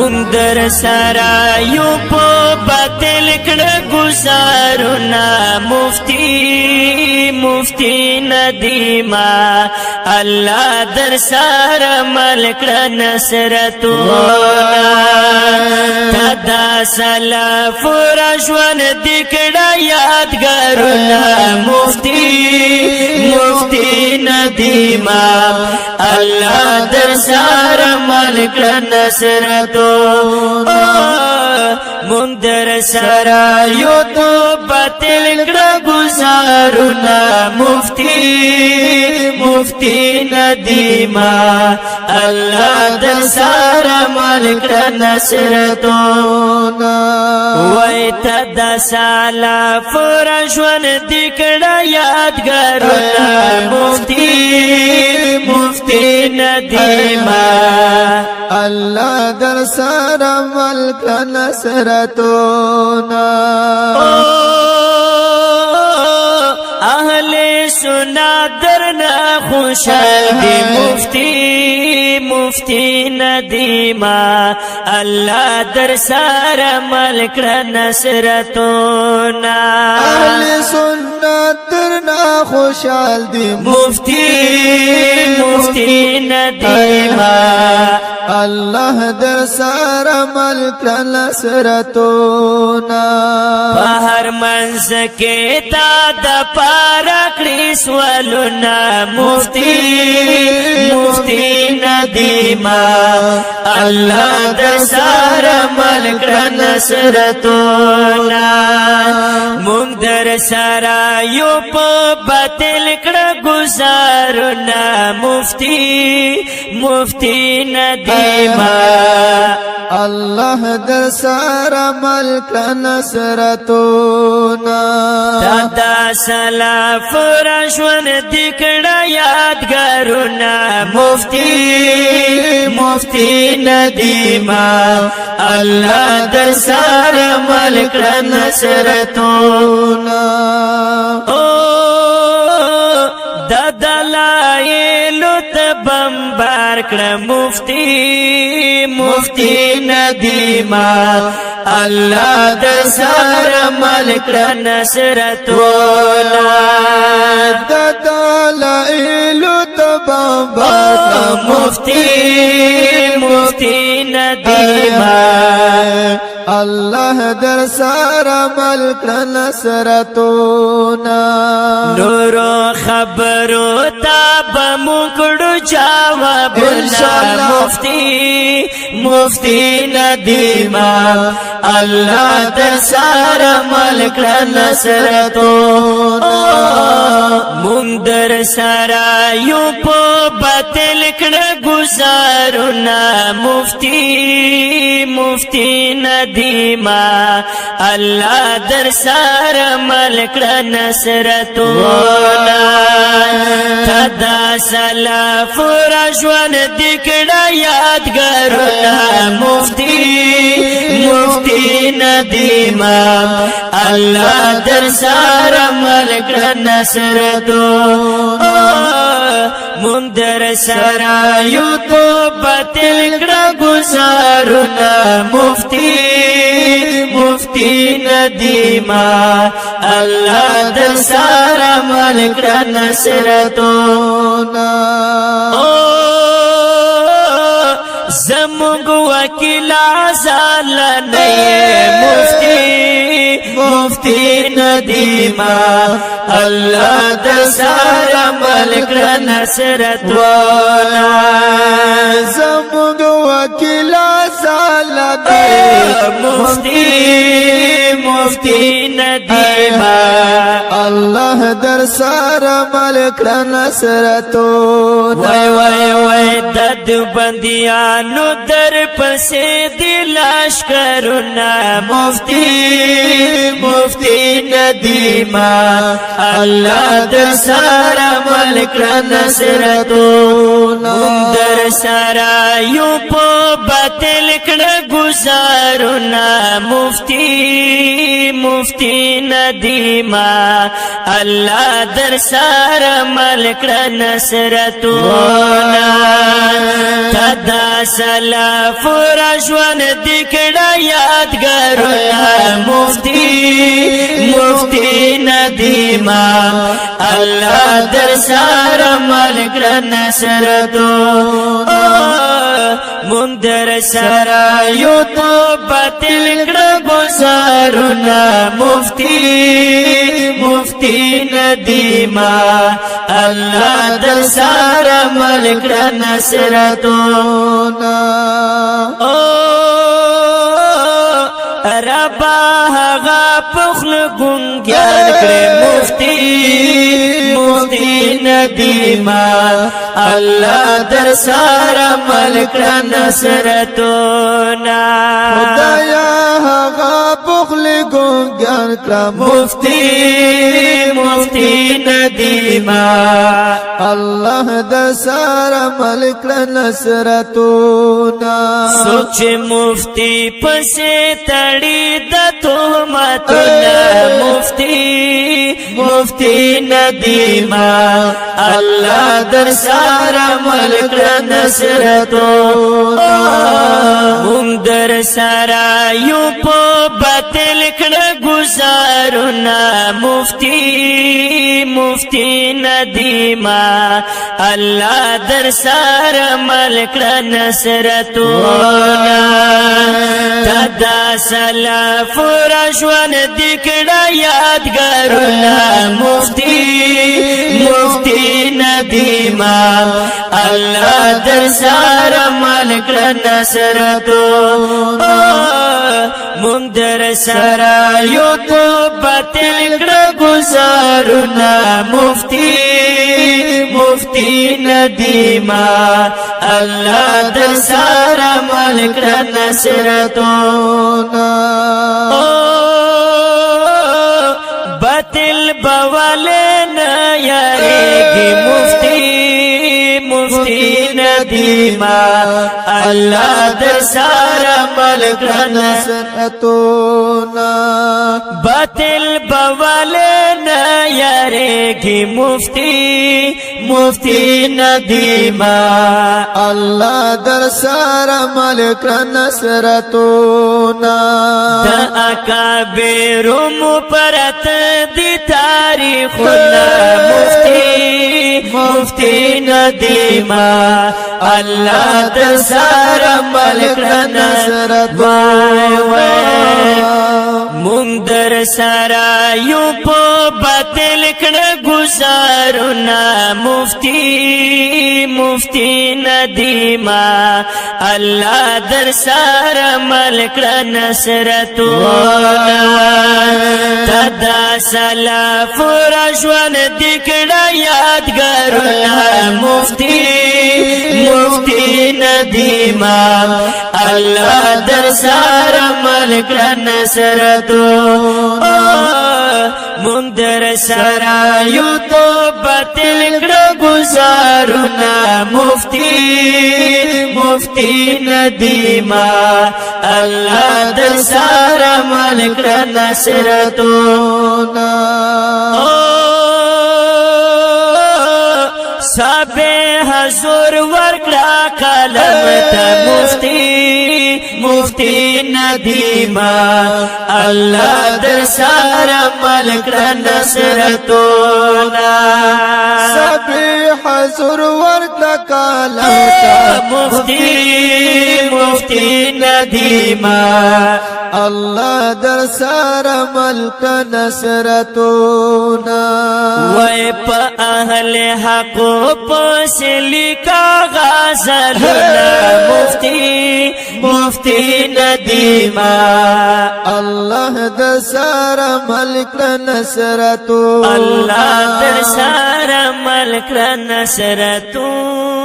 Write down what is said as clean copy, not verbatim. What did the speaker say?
مونږ در سره یو په باطل کړه گزارونه مفتی ندیما الله در سره مل کړه نصرتونه تدا سلف رجوان دکړه یادګارونه مفتی ندیما الله در سره مل کړه نصرتونه مونږ در سره یو تو باطل کړه گزارونه مفتی ندیما الله در سره مل کړه نصرتونه وای تدا سلف رجوان دکړه یادګارونه مفتی ندیما الله در سره مل کړه نصرتونه اهل سنت درنا خوشحال دی مفتی ندیما الله در سره مل کړه نصرتونه اهل سنت درنا خوشحال دی مفتی ندیما الله در سره مل کړه نصرتونه بهر منځ کې تا د پاره کړی سوالونه مفتی ندیما الله در سره مل کړه نصرتونه مونږ در سره یو په باطل کړه گزارونه مفتی ندیما الله در سره مل کړه نصرتونه تدا سلف رجوان دکړه یادګارونه مفتی ندیما الله در سره مل کړه نصرتونه د دلایلو ته بمبار کړه مفتی ندیما الله در سره مل کړه نصرتونه د دلایلو ته بمبار مفتی ندیما الله در سره مل کړه نصرتونه نورو خبرو تا بمکړو جوابونه مفتی ندیما الله در سره مل کړه نصرتونه مونږ در سره یو په باطل کړه گزارونه مفتی ندیما الله در سره مل کړه نصرتونه تدا سلف رجوان دکړه یادګارونه مفتی ندیما الله در سره مل کړه نصرتونه مونږ در سره یو تو باطل کړه گزارونه مفتی ندیما الله در سره مل کړه نصرتونه زمونږ وکیل زالنه مفتی ندیما الله در سره مل کړه نصرتونه زمونږ وکیل زالنه مفتی ندیما الله در سره مل کړه نصرتونه وای دد بندیانو در پسې دی لشکرونه مفتی ندیما الله در سره مل کړه نصرتونه در سره یو په باطل کړه گزارونه مفتی ندیما الله در سره مل کړه نصرتونه تدا سلف پورا ژوند دې کړه یادګارونه مفتی ندیما الله در سره مل کړه نصرتونه مونږ در سره یو تو باطل کړه گزارونه مفتی ندیما الله در سره مل کړه نصرتونه ربا هغه پخل ګونګیان کړه مفتی ندیما الله در سره مل کړه نصرتونه خدایا هغه پخل ګونګیان کړه مفتی ندیما الله در سره مل کړه نصرتونه سوچ مفتی پسې تړي د تهمتونه مفتی ندیما الله در سره مل کړه نصرتونه مونږ در سره یو په باطل کړه گزارونه مفتی ندیما الله در سره مل کړه نصرتونه تدا سلف ژوند دې کړه یادګارونه مفتی ندیما الله در سره مل کړه نصرتونه مونږ در سره یو تو باطل کړه گزارونه مفتی ندیما الله در سره مل کړه نصرتونه باطل بواله نه یاریږي مفتی ندیما الله در سره مل کړه نصرتونه باطل بواله نه یاریږي مفتی ندیما الله در سره مل کړه نصرتونه د اکابر مپرت دي تاریخونه مفتی ندیما الله در سره مل کړه نصرتونه مونږ در سره یو په باطل کړه گزارونه مفتی ندیما الله در سره مل کړه نصرتونه تدا سلف ژوند دې کړه یادګارونه مفتی ندیما الله در سره مل کړه نصرتونه مونږ در سره یو تو باطل کړه گزارونه مفتی ندیما الله در سره مل کړه نصرتونه سبه حضور ورکړه قلم ته مفتی ندیما الله در سره مل کړه نصرتونه سبه حضور ورکړه قلم ته مفتی ندیما الله در سره مل کړه نصرتونه وای په اهل حق پس لیکا غزلونه مفتی ندیما الله در سره مل کړه نصرتونه الله در سره مل کړه نصرتونه